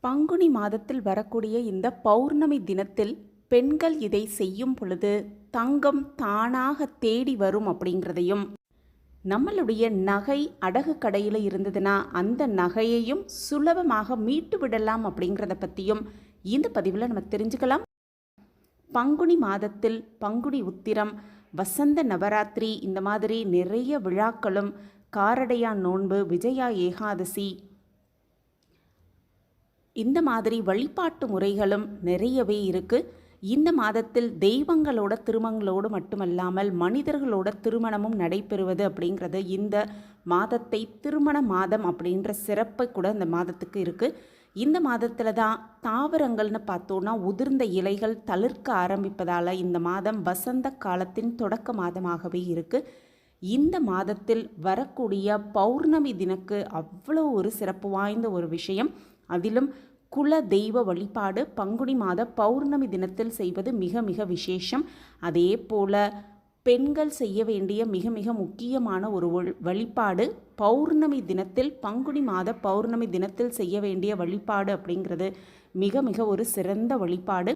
பங்குனி மாதத்தில் வரக்கூடிய இந்த பௌர்ணமி தினத்தில் பெண்கள் இதை செய்யும் பொழுது தங்கம் தானாக தேடி வரும் அப்படிங்கிறதையும், நம்மளுடைய நகை அடகு கடையில் இருந்ததுன்னா அந்த நகையையும் சுலபமாக மீட்டு விடலாம் அப்படிங்கிறத பற்றியும் இந்த பதிவில் நம்ம தெரிஞ்சுக்கலாம். பங்குனி மாதத்தில் பங்குனி உத்திரம், வசந்த நவராத்திரி, இந்த மாதிரி நிறைய விழாக்களும், காரடையான் நோன்பு, விஜயா ஏகாதசி, இந்த மாதிரி வழிபாட்டு முறைகளும் நிறையவே இருக்குது. இந்த மாதத்தில் தெய்வங்களோட திருமணங்களோடு மட்டுமல்லாமல் மனிதர்களோட திருமணமும் நடைபெறுவது அப்படிங்கிறது இந்த மாதத்தை திருமண மாதம் அப்படின்ற சிறப்பை கூட இந்த மாதத்துக்கு இருக்குது. இந்த மாதத்தில் தான் தாவரங்கள்னு பார்த்தோன்னா உதிர்ந்த இலைகள் தளிர்க்க ஆரம்பிப்பதால் இந்த மாதம் வசந்த காலத்தின் தொடக்க மாதமாகவே இருக்குது. இந்த மாதத்தில் வரக்கூடிய பௌர்ணமி தினக்கு அவ்வளோ ஒரு சிறப்பு வாய்ந்த ஒரு விஷயம். அதிலும் குல தெய்வ வழிபாடு பங்குனி மாத பௌர்ணமி தினத்தில் செய்வது மிக மிக விசேஷம். அதே போல் பெண்கள் செய்ய வேண்டிய மிக மிக முக்கியமான ஒரு வழிபாடு பௌர்ணமி தினத்தில், பங்குனி மாத பௌர்ணமி தினத்தில் செய்ய வேண்டிய வழிபாடு அப்படிங்கிறது மிக மிக ஒரு சிறந்த வழிபாடு.